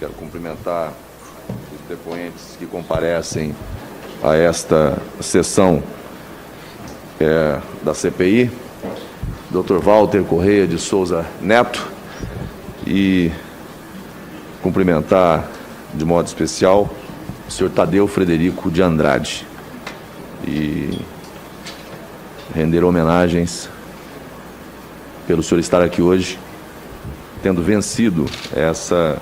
Quero cumprimentar os depoentes que comparecem a esta sessão da CPI, Dr. Walter Correia de Souza Neto, e cumprimentar de modo especial o senhor Tadeu Frederico de Andrade e render homenagens pelo senhor estar aqui hoje, tendo vencido essa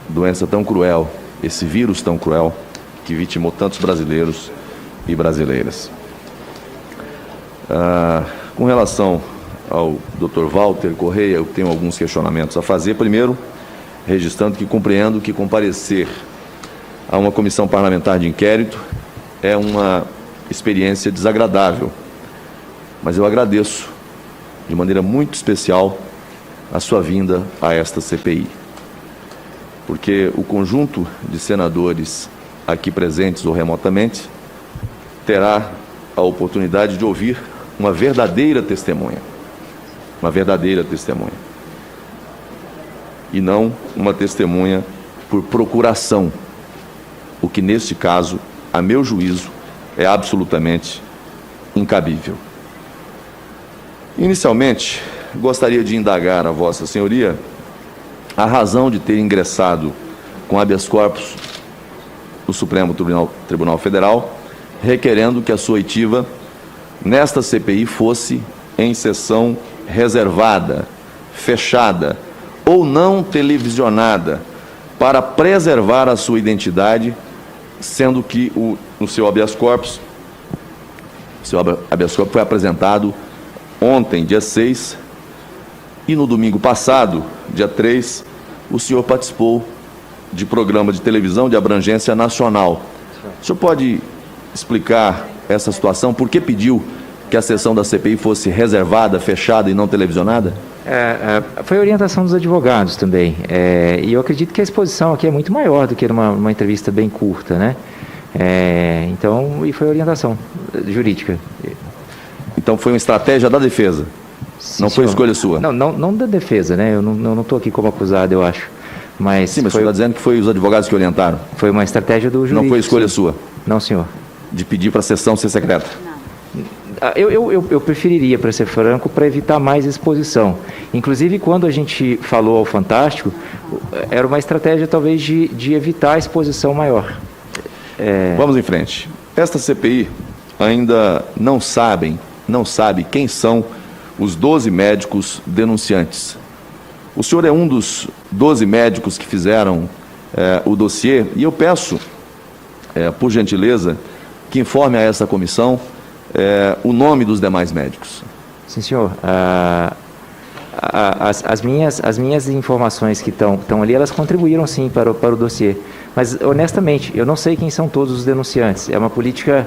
doença tão cruel, esse vírus tão cruel, que vitimou tantos brasileiros e brasileiras. Com relação ao Dr. Walter Correia, eu tenho alguns questionamentos a fazer. Primeiro, registrando que compreendo que comparecer a uma comissão parlamentar de inquérito é uma experiência desagradável, mas eu agradeço de maneira muito especial a sua vinda a esta CPI, porque o conjunto de senadores aqui presentes ou remotamente terá a oportunidade de ouvir uma verdadeira testemunha, e não uma testemunha por procuração, o que neste caso, a meu juízo, é absolutamente incabível. Inicialmente, gostaria de indagar a Vossa Senhoria a razão de ter ingressado com habeas corpus no Supremo Tribunal Federal, requerendo que a sua oitiva nesta CPI fosse em sessão reservada, fechada ou não televisionada, para preservar a sua identidade, sendo que o seu habeas corpus foi apresentado ontem, dia 6, e no domingo passado, dia 3, o senhor participou de programa de televisão de abrangência nacional. O senhor pode explicar essa situação? Por que pediu que a sessão da CPI fosse reservada, fechada e não televisionada? Foi orientação dos advogados também. E eu acredito que a exposição aqui é muito maior do que uma entrevista bem curta, né? Então, e foi orientação jurídica. Então foi uma estratégia da defesa? Sim, não foi escolha sua? Não da defesa, né? Eu não estou aqui como acusado, eu acho. Mas sim, mas você está dizendo que foi os advogados que orientaram? Foi uma estratégia do jurídico. Não foi escolha sua? Não, senhor. De pedir para a sessão ser secreta? Eu preferiria, para ser franco, para evitar mais exposição. Inclusive, quando a gente falou ao Fantástico, era uma estratégia talvez de evitar a exposição maior. Vamos em frente. Esta CPI ainda não sabe quem são os 12 médicos denunciantes. O senhor é um dos 12 médicos que fizeram o dossiê, e eu peço, por gentileza, que informe a essa comissão o nome dos demais médicos. Sim, senhor. As minhas informações que estão ali, elas contribuíram sim para o dossiê. Mas, honestamente, eu não sei quem são todos os denunciantes. É uma política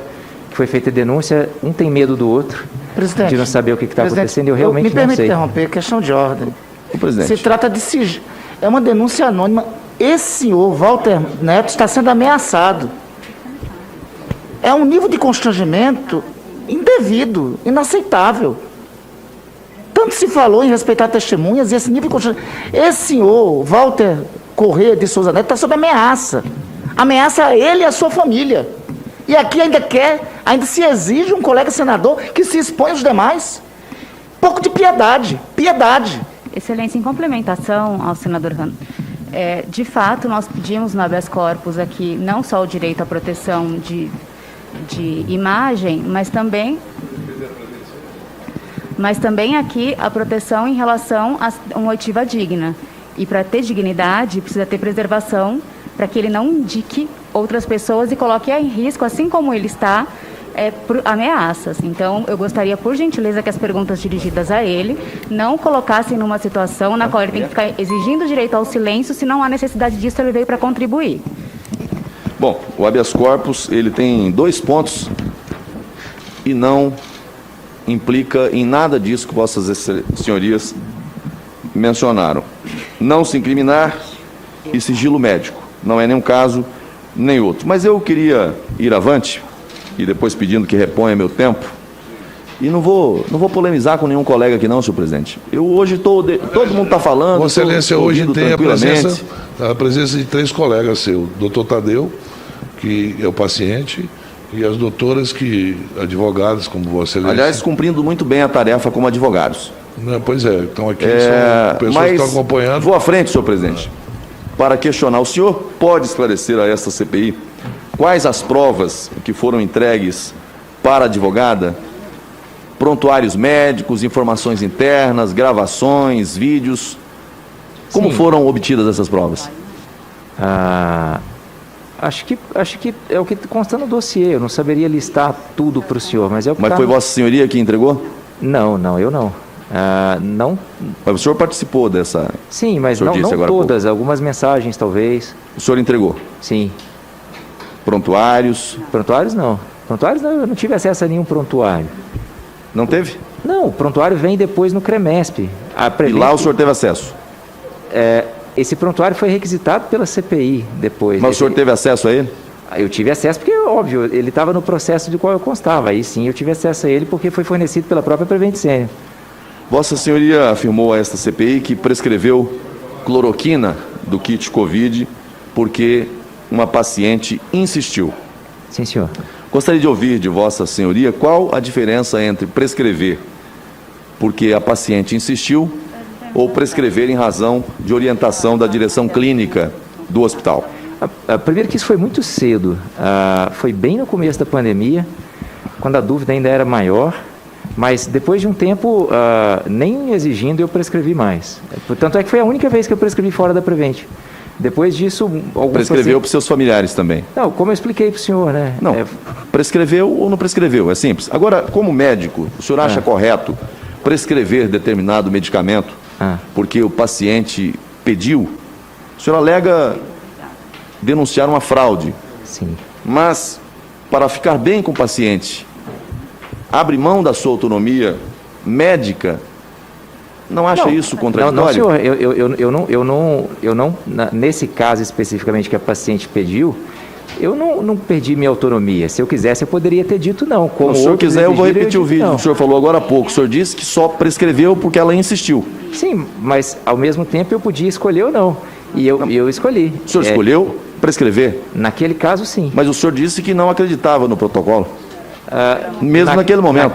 que foi feita denúncia, um tem medo do outro, presidente, de não saber o que está acontecendo, e eu realmente não sei. Me permite interromper, questão de ordem. Presidente. Se trata de é uma denúncia anônima. Esse senhor, Walter Neto, está sendo ameaçado. É um nível de constrangimento indevido, inaceitável. Tanto se falou em respeitar testemunhas e esse nível de constrangimento. Esse senhor, Walter Correia de Souza Neto, está sob ameaça. Ameaça a ele e a sua família. E aqui ainda se exige um colega senador que se expõe aos demais. Pouco de piedade. Excelência, em complementação ao senador Rando, de fato, nós pedimos no habeas corpus aqui não só o direito à proteção de imagem, mas também aqui a proteção em relação a uma oitiva digna. E para ter dignidade, precisa ter preservação, para que ele não indique outras pessoas e coloque em risco, assim como ele está, por ameaças. Então, eu gostaria, por gentileza, que as perguntas dirigidas a ele não colocassem numa situação na qual ele tem que ficar exigindo direito ao silêncio, se não há necessidade disso, ele veio para contribuir. Bom, o habeas corpus, ele tem 2 pontos e não implica em nada disso que vossas senhorias mencionaram. Não se incriminar e sigilo médico. Não é nenhum caso, nem outro. Mas eu queria ir avante, e depois pedindo que reponha meu tempo, e não vou polemizar com nenhum colega aqui não, senhor presidente. Eu hoje todo mundo está falando. Vossa Excelência hoje tem a presença a presença de 3 colegas seus, o doutor Tadeu, que é o paciente, e as doutoras advogadas, como Vossa Excelência. Aliás, cumprindo muito bem a tarefa como advogados. Pois é, então aqui são pessoas que estão acompanhando. Vou à frente, senhor presidente, para questionar. O senhor pode esclarecer a esta CPI quais as provas que foram entregues para a advogada? Prontuários médicos, informações internas, gravações, vídeos. Como foram obtidas essas provas? Acho que é o que consta no dossiê. Eu não saberia listar tudo para o senhor, mas é o que Mas foi Vossa Senhoria que entregou? Não, eu não. Não. Mas o senhor participou dessa... Sim, mas não todas. Algumas mensagens, talvez. O senhor entregou? Sim. Prontuários? Prontuários não. Prontuários não, eu não tive acesso a nenhum prontuário. Não teve? Não, o prontuário vem depois no CREMESP. E lá o senhor teve acesso? Esse prontuário foi requisitado pela CPI depois. Mas o senhor teve acesso a ele? Eu tive acesso porque, óbvio, ele estava no processo de qual eu constava. Aí sim, eu tive acesso a ele porque foi fornecido pela própria Prevent Senior. Vossa Senhoria afirmou a esta CPI que prescreveu cloroquina do kit Covid porque uma paciente insistiu. Sim, senhor. Gostaria de ouvir de Vossa Senhoria qual a diferença entre prescrever porque a paciente insistiu ou prescrever em razão de orientação da direção clínica do hospital. Primeiro que isso foi muito cedo. Foi bem no começo da pandemia, quando a dúvida ainda era maior, mas depois de um tempo, nem exigindo, eu prescrevi mais. Tanto é que foi a única vez que eu prescrevi fora da Prevent. Depois disso... Prescreveu para os seus familiares também? Não, como eu expliquei para o senhor, né? Não, prescreveu ou não prescreveu, é simples. Agora, como médico, o senhor acha correto prescrever determinado medicamento porque o paciente pediu? O senhor alega denunciar uma fraude. Sim. Mas, para ficar bem com o paciente, abre mão da sua autonomia médica. Não acha isso contraditório? Não, senhor, eu não, nesse caso especificamente que a paciente pediu, eu não perdi minha autonomia. Se eu quisesse, eu poderia ter dito não. Como se o senhor quiser, eu vou repetir o vídeo que o senhor falou agora há pouco. O senhor disse que só prescreveu porque ela insistiu. Sim, mas ao mesmo tempo eu podia escolher ou não. E eu escolhi. O senhor escolheu prescrever? Naquele caso, sim. Mas o senhor disse que não acreditava no protocolo. Mesmo naquele momento.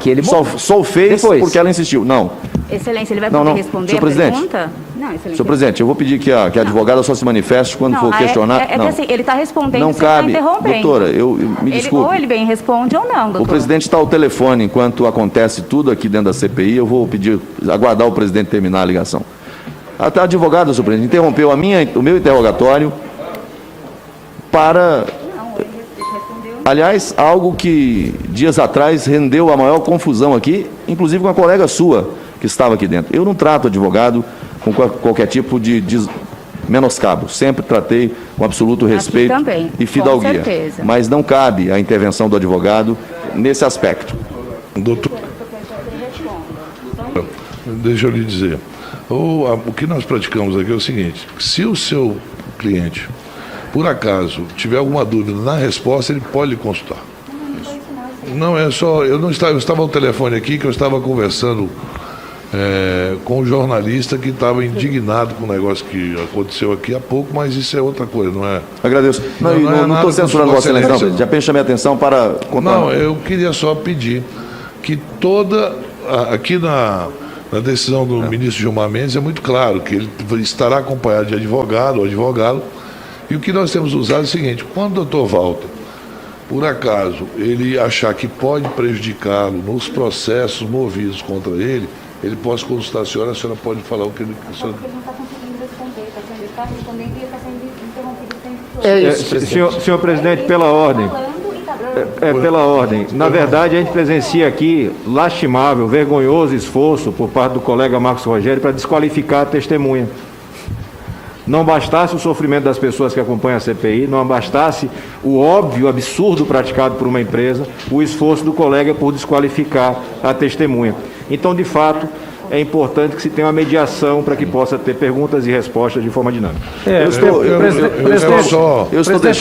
Só o fez depois, porque ela insistiu. Não. Excelência, ele vai poder responder senhor presidente, pergunta? Não, excelência. Senhor presidente, eu vou pedir que a advogada só se manifeste quando for questionar. Que assim, ele está respondendo, não cabe, está interrompendo. Doutora, me desculpe. Ou ele bem responde ou não, doutor. O presidente está ao telefone enquanto acontece tudo aqui dentro da CPI. Eu vou aguardar o presidente terminar a ligação. A advogada, senhor presidente, interrompeu o meu interrogatório para... Aliás, algo que dias atrás rendeu a maior confusão aqui, inclusive com uma colega sua que estava aqui dentro. Eu não trato advogado com qualquer tipo de menoscabo. Sempre tratei com absoluto respeito e fidalguia. Mas não cabe a intervenção do advogado nesse aspecto. Doutor, deixa eu lhe dizer. O que nós praticamos aqui é o seguinte: se o seu cliente, por acaso, tiver alguma dúvida na resposta, ele pode lhe consultar. Não é só... Eu estava ao telefone aqui, que eu estava conversando com um jornalista que estava indignado com o negócio que aconteceu aqui há pouco, mas isso é outra coisa, não é? Agradeço. Não estou censurando Vossa Excelência, não. Já apenas chamei a atenção para... Não, eu queria só pedir que aqui na decisão do ministro Gilmar Mendes é muito claro que ele estará acompanhado de advogado ou advogado. E o que nós temos usado é o seguinte: quando o doutor Walter, por acaso, ele achar que pode prejudicá-lo nos processos movidos contra ele pode consultar a senhora pode falar o que ele... Ele não está conseguindo responder, ele está respondendo e ele está sendo interrompido. É isso, senhor presidente, pela ordem. Pela ordem. Na verdade, a gente presencia aqui lastimável, vergonhoso esforço por parte do colega Marcos Rogério para desqualificar a testemunha. Não bastasse o sofrimento das pessoas que acompanham a CPI, não bastasse o óbvio absurdo praticado por uma empresa, o esforço do colega por desqualificar a testemunha. Então, de fato, é importante que se tenha uma mediação para que possa ter perguntas e respostas de forma dinâmica. Presidente,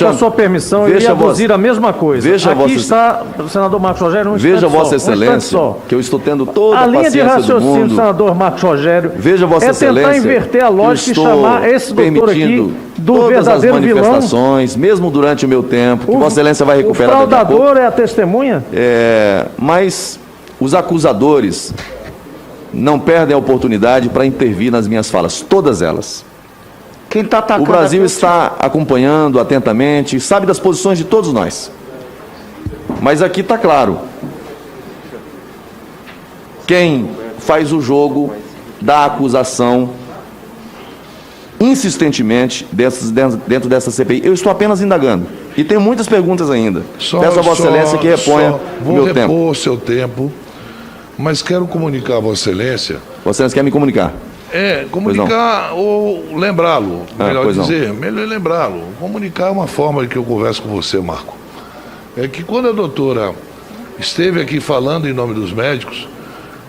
com a sua permissão, eu ia aduzir a mesma coisa. Aqui está o senador Marcos Rogério, veja Vossa Excelência, que eu estou tendo toda a linha de paciência do raciocínio do mundo. senador Marcos Rogério Veja Vossa Excelência, tentar inverter a lógica e chamar esse doutor aqui do todas verdadeiro as vilão. manifestações, mesmo durante o meu tempo, que Vossa Excelência vai recuperar O daqui a pouco. fraudador é a testemunha? Mas os acusadores não perdem a oportunidade para intervir nas minhas falas, todas elas. Quem está atacando O Brasil aqui é o senhor. está acompanhando atentamente, sabe das posições de todos nós. Mas aqui está claro. Quem faz o jogo da acusação insistentemente dentro dessa CPI. Eu estou apenas indagando. E tenho muitas perguntas ainda. Peço a Vossa Excelência que reponha o meu tempo. Vou repor o seu tempo, mas quero comunicar a Vossa Excelência. Vossa Excelência quer me comunicar? Comunicar ou lembrá-lo, melhor pois não. dizer, melhor lembrá-lo. Comunicar é uma forma de que eu converso com você, Marco. É que quando a doutora esteve aqui falando em nome dos médicos,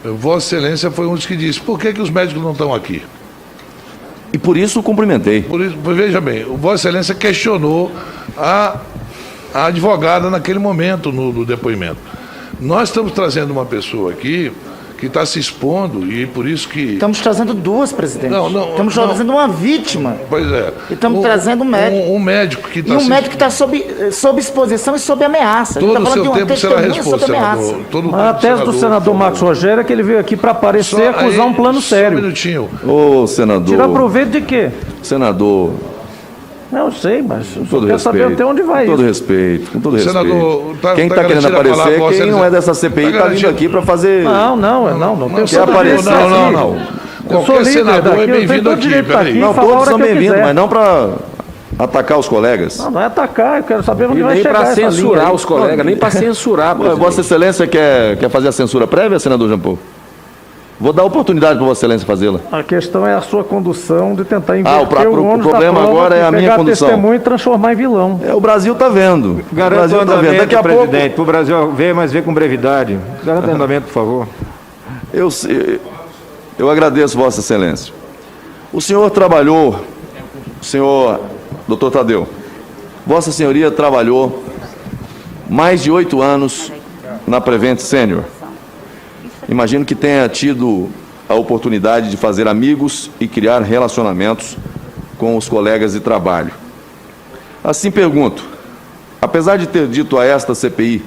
Vossa Excelência foi um dos que disse: por que os médicos não estão aqui? E por isso cumprimentei. Por isso, veja bem, Vossa Excelência questionou a advogada naquele momento no depoimento. Nós estamos trazendo uma pessoa aqui que está se expondo e por isso que... Estamos trazendo duas, presidente. Estamos trazendo uma vítima. Pois é. E estamos trazendo um médico. Um médico que está... E um médico que está sob exposição e sob ameaça. Todo Ele o está seu falando de uma tempo será testemunha sob resposto, ameaça. senador. Todo o A tempo, tese do senador Marcos Rogério é que ele veio aqui para aparecer e acusar um plano Só um sério. minutinho. Ô, senador. Tirar proveito de quê? Senador, Não, eu sei, mas eu só todo quero saber respeito. até onde vai Com todo isso. respeito, com todo Senador, respeito. Quem está querendo garantido a palavra, aparecer, Vossa quem não Excelência. é dessa CPI, está vindo garantido. aqui para fazer... Não tem Quer aparecer? Eu sou Qualquer líder senador daqui, é eu tenho bem-vindo todo aqui, direito de estar peraí. aqui e Não, falar a todos hora são que eu bem-vindos, quiser. mas não para atacar os colegas. Não é atacar, eu quero saber onde E vai nem chegar para essa linha censurar aí. os colegas, nem para censurar. Ué, presidente. Vossa Excelência quer fazer a censura prévia, senador Jean Paul? Vou dar oportunidade para Vossa Excelência fazê-la. A questão é a sua condução de tentar inverter o ônus da problema prova agora é e a minha pegar condução. testemunho e transformar em vilão. O Brasil está vendo. O Garanta o Brasil está vendo. andamento, Daqui a pouco... presidente, para o Brasil ver, mas ver com brevidade. Garanta o andamento, por favor. Eu agradeço, Vossa Excelência. O senhor trabalhou, doutor Tadeu, Vossa Senhoria trabalhou mais de 8 anos na Prevent Senior. Imagino que tenha tido a oportunidade de fazer amigos e criar relacionamentos com os colegas de trabalho. Assim pergunto, apesar de ter dito a esta CPI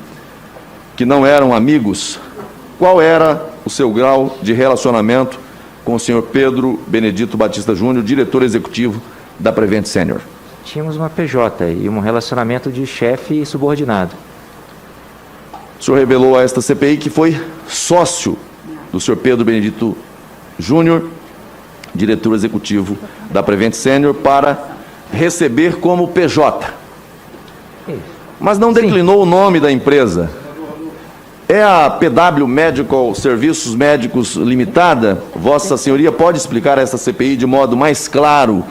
que não eram amigos, qual era o seu grau de relacionamento com o senhor Pedro Benedito Batista Júnior, diretor executivo da Prevent Senior? Tínhamos uma PJ e um relacionamento de chefe e subordinado. O senhor revelou a esta CPI que foi sócio do senhor Pedro Benedito Júnior, diretor executivo da Prevent Senior, para receber como PJ. Mas não declinou o nome da empresa. É a PW Medical Serviços Médicos Limitada? Vossa Senhoria pode explicar a esta CPI de modo mais claro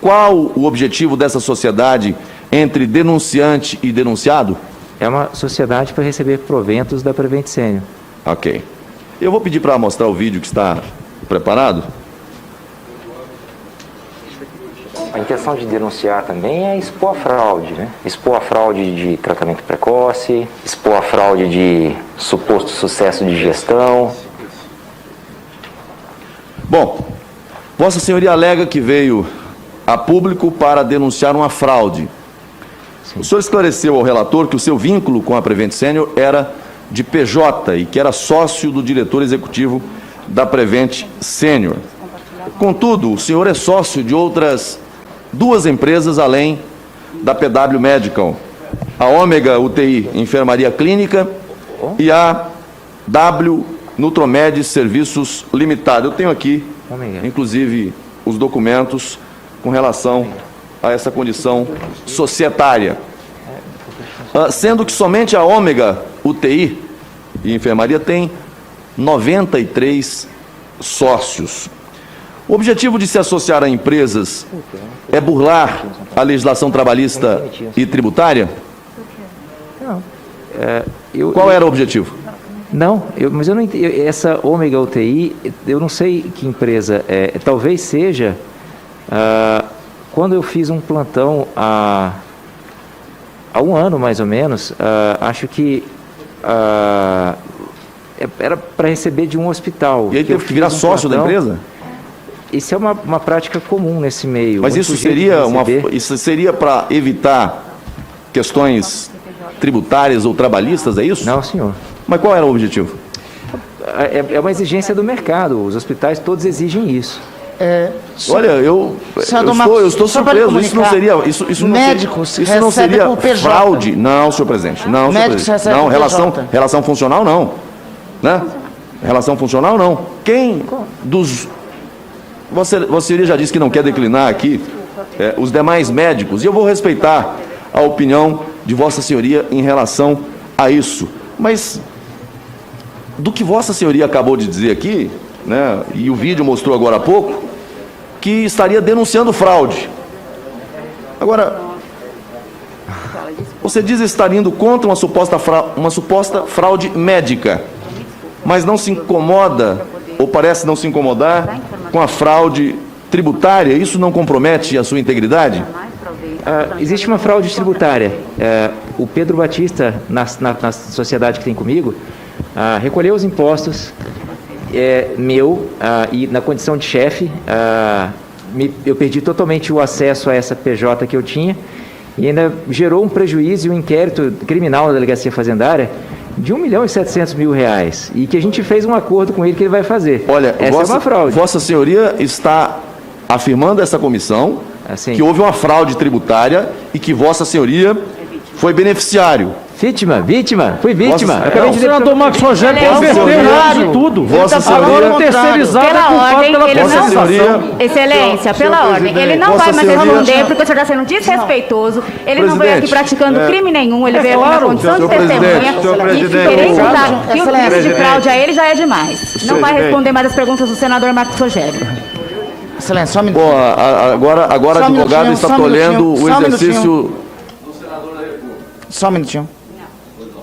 qual o objetivo dessa sociedade entre denunciante e denunciado? É uma sociedade para receber proventos da Prevent Senior. Ok. Eu vou pedir para mostrar o vídeo que está preparado. A intenção de denunciar também é expor a fraude, né? Expor a fraude de tratamento precoce, expor a fraude de suposto sucesso de gestão. Bom, Vossa Senhoria alega que veio a público para denunciar uma fraude. O senhor esclareceu ao relator que o seu vínculo com a Prevent Senior era de PJ e que era sócio do diretor executivo da Prevent Senior. Contudo, o senhor é sócio de outras 2 empresas além da PW Medical, a Ômega UTI Enfermaria Clínica e a W Nutromed Serviços Limitada. Eu tenho aqui, inclusive, os documentos com relação a essa condição societária. Sendo que somente a Ômega UTI e Enfermaria tem 93 sócios. O objetivo de se associar a empresas é burlar a legislação trabalhista e tributária? Não. Qual era o objetivo? Não, mas eu não entendo. Essa Ômega UTI, eu não sei que empresa é. Talvez seja. Quando eu fiz um plantão há um ano, mais ou menos, acho que era para receber de um hospital. E aí teve que virar sócio da empresa? Isso é uma prática comum nesse meio. Mas isso seria para evitar questões tributárias ou trabalhistas, é isso? Não, senhor. Mas qual era o objetivo? É uma exigência do mercado. Os hospitais todos exigem isso. Olha, eu estou surpreso. Isso não seria, isso não seria fraude? Não, senhor presidente. Não, senhor presidente. Não, relação funcional não, né? Relação funcional não. Quem dos você já disse que não quer declinar aqui os demais médicos, e eu vou respeitar a opinião de Vossa Senhoria em relação a isso. Mas do que Vossa Senhoria acabou de dizer aqui, né, e o vídeo mostrou agora há pouco, que estaria denunciando fraude. Agora, você diz estar indo contra uma suposta fraude médica, mas não se incomoda, ou parece não se incomodar, com a fraude tributária. Isso não compromete a sua integridade? Existe uma fraude tributária. O Pedro Batista, na sociedade que tem comigo, recolheu os impostos e na condição de chefe, eu perdi totalmente o acesso a essa PJ que eu tinha, e ainda gerou um prejuízo e um inquérito criminal na Delegacia Fazendária de R$1.700.000, e que a gente fez um acordo com ele que ele vai fazer. Olha, essa é uma fraude. Vossa Senhoria está afirmando essa comissão que houve uma fraude tributária e que Vossa Senhoria foi beneficiário. Vítima, fui vítima. O senador Marcos Rogério converteu de tudo. Vossa Senhoria terceirizado pela ordem, ele Vossa Senhoria. Excelência, pela ordem. Ele não vai mais responder porque o senhor está sendo desrespeitoso. Ele não veio aqui praticando crime nenhum. Ele veio aqui na condição de testemunha. E querer imputar que o crime de fraude a ele já é demais. Não vai responder mais as perguntas do senador Marcos Rogério. Excelência, só um minuto. Agora a advogada está tolhendo o exercício. Só um minutinho.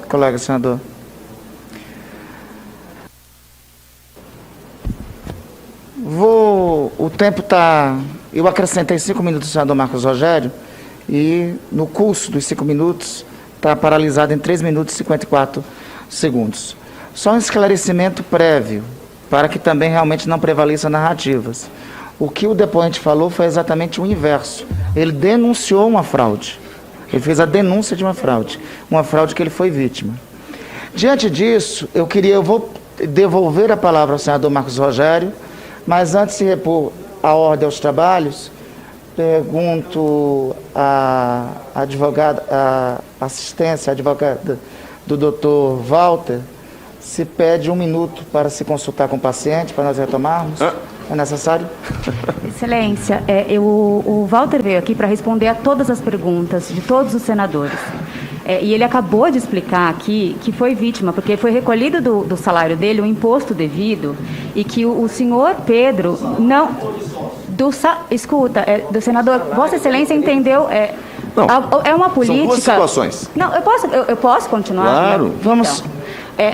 Colega senador. O tempo está... Eu acrescentei 5 minutos do senador Marcos Rogério e no curso dos 5 minutos está paralisado em 3 minutos e 54 segundos. Só um esclarecimento prévio, para que também realmente não prevaleça narrativas. O que o depoente falou foi exatamente o inverso. Ele denunciou uma fraude. Ele fez a denúncia de uma fraude que ele foi vítima. Diante disso, eu vou devolver a palavra ao senador Marcos Rogério, mas antes de repor a ordem aos trabalhos, pergunto à advogada, à assistência, à advogada do doutor Walter, se pede 1 minuto para se consultar com o paciente, para nós retomarmos. É necessário? Excelência, o Walter veio aqui para responder a todas as perguntas de todos os senadores. E ele acabou de explicar aqui que foi vítima, porque foi recolhido do salário dele o imposto devido e que o senhor Pedro não... Escuta, do senador, Vossa Excelência entendeu... Não, é uma política... São duas situações. Não, eu posso continuar? Claro. Vamos...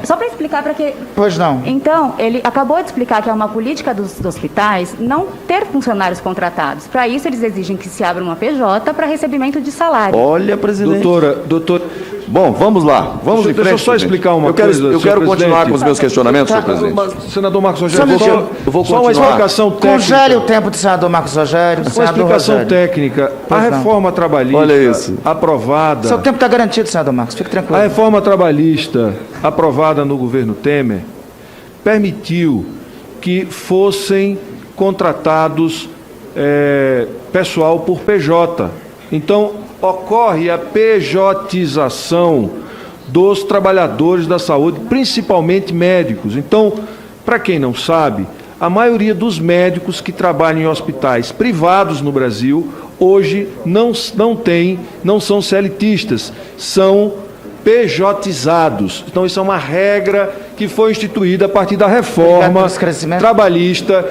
Só para explicar para que... Pois não. Então, ele acabou de explicar que é uma política dos hospitais não ter funcionários contratados. Para isso, eles exigem que se abra uma PJ para recebimento de salário. Olha, presidente. Doutor... Bom, vamos lá. Vamos em frente. Deixa eu só explicar uma coisa. Eu quero continuar com os meus questionamentos, senhor presidente. Senador Marcos Rogério, eu vou só uma explicação técnica. Congele o tempo do senador Marcos Rogério. Uma explicação técnica. A reforma trabalhista aprovada... Seu tempo está garantido, senador Marcos, fique tranquilo. A reforma trabalhista aprovada no governo Temer permitiu que fossem contratados pessoal por PJ. Então, ocorre a pejotização dos trabalhadores da saúde, principalmente médicos. Então, para quem não sabe, a maioria dos médicos que trabalham em hospitais privados no Brasil, hoje não são CLTistas, são pejotizados. Então, isso é uma regra que foi instituída a partir da reforma trabalhista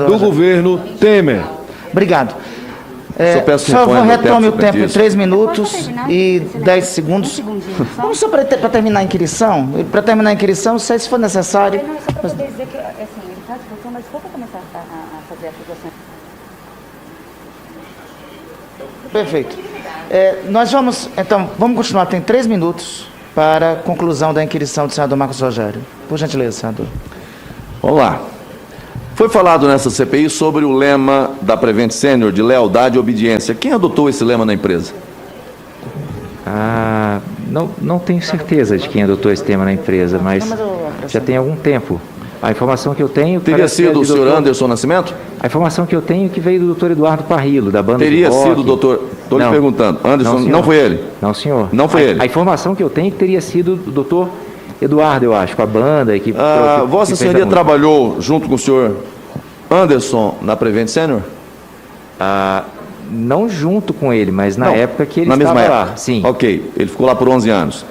do governo Temer. Obrigado. Só peço que Só reponha meu retome o tempo em isso. 3 minutos e 10 segundos. Vamos só para terminar a inquirição? Para terminar a inquirição, se for necessário. Não, só para poder dizer que, assim, ele está à disposição, mas se for para começar a fazer acusações. Perfeito. Nós vamos, então, vamos continuar. Tem 3 minutos para a conclusão da inquirição do senador Marcos Rogério. Por gentileza, senador. Vamos lá. Foi falado nessa CPI sobre o lema da Prevent Senior de lealdade e obediência. Quem adotou esse lema na empresa? Não tenho certeza de quem adotou esse tema na empresa, mas já tem algum tempo. A informação que eu tenho... Teria sido o senhor Anderson Nascimento? A informação que eu tenho é que veio do doutor Eduardo Parrillo, da banda Teria de rock. sido o doutor... Estou lhe perguntando. Anderson, não foi ele? Não, senhor. Não foi ele? A informação que eu tenho é que teria sido o doutor Eduardo, eu acho, com a banda. Que Vossa Senhoria trabalhou junto com o senhor Anderson na Prevent Senior? Não junto com ele, mas na época que ele na estava mesma lá. época. Sim. Ok, ele ficou lá por 11 anos.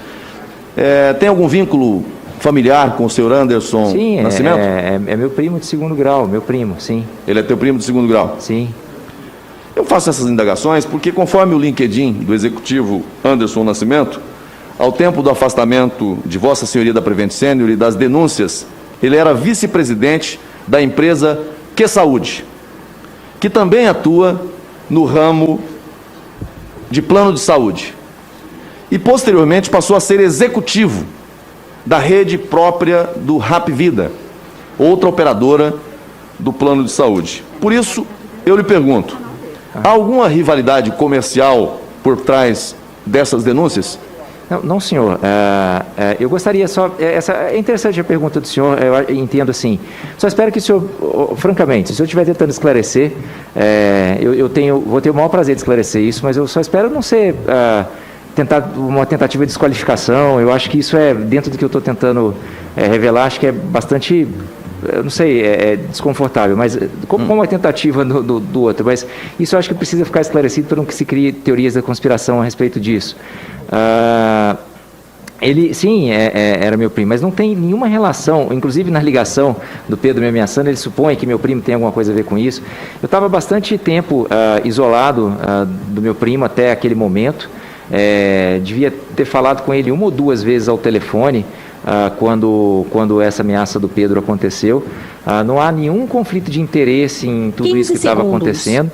Tem algum vínculo familiar com o senhor Anderson Sim, Nascimento? é meu primo de 2º grau, meu primo, sim. Ele é teu primo de 2º grau? Sim. Eu faço essas indagações porque, conforme o LinkedIn do executivo Anderson Nascimento, ao tempo do afastamento de Vossa Senhoria da Prevent Senior e das denúncias, ele era vice-presidente da empresa Que Saúde, que também atua no ramo de plano de saúde. E, posteriormente, passou a ser executivo da rede própria do Rap Vida, outra operadora do plano de saúde. Por isso, eu lhe pergunto, há alguma rivalidade comercial por trás dessas denúncias? Não, senhor. Eu gostaria só... É interessante a pergunta do senhor, eu entendo assim. Só espero que o senhor, francamente, se o senhor estiver tentando esclarecer, vou ter o maior prazer de esclarecer isso, mas eu só espero não ser uma tentativa de desqualificação. Eu acho que isso dentro do que eu estou tentando revelar, acho que é bastante... Eu não sei, é desconfortável, mas como uma tentativa do outro. Mas isso eu acho que precisa ficar esclarecido para não que se crie teorias da conspiração a respeito disso. Ele, sim, era meu primo, mas não tem nenhuma relação, inclusive na ligação do Pedro me ameaçando, ele supõe que meu primo tem alguma coisa a ver com isso. Eu estava bastante tempo isolado do meu primo até aquele momento, devia ter falado com ele 1 ou 2 vezes ao telefone, quando essa ameaça do Pedro aconteceu. Não há nenhum conflito de interesse em tudo isso que estava acontecendo.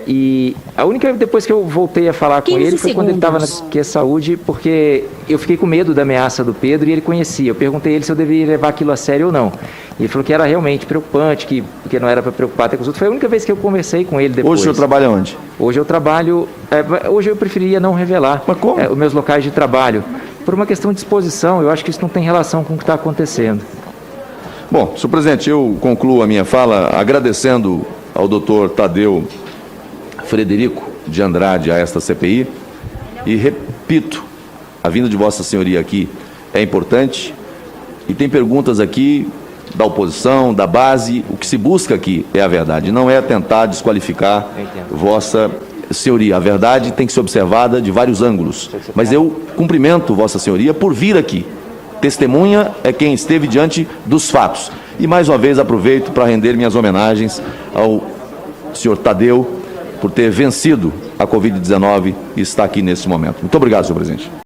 E a única depois que eu voltei a falar com ele foi quando ele estava na Que Saúde, porque eu fiquei com medo da ameaça do Pedro e ele conhecia. Eu perguntei a ele se eu deveria levar aquilo a sério ou não. E ele falou que era realmente preocupante, porque não era para preocupar até com os outros. Foi a única vez que eu conversei com ele depois. Hoje o senhor trabalha onde? Hoje eu trabalho... hoje eu preferiria não revelar. Mas como? Os meus locais de trabalho. Por uma questão de exposição, eu acho que isso não tem relação com o que está acontecendo. Bom, senhor presidente, eu concluo a minha fala agradecendo ao doutor Tadeu Frederico de Andrade a esta CPI e repito, a vinda de Vossa Senhoria aqui é importante e tem perguntas aqui da oposição, da base. O que se busca aqui é a verdade, não é tentar desqualificar Vossa Senhoria. A verdade tem que ser observada de vários ângulos, mas eu cumprimento Vossa Senhoria por vir aqui. Testemunha é quem esteve diante dos fatos. E mais uma vez aproveito para render minhas homenagens ao senhor Tadeu por ter vencido a Covid-19 e estar aqui nesse momento. Muito obrigado, senhor presidente.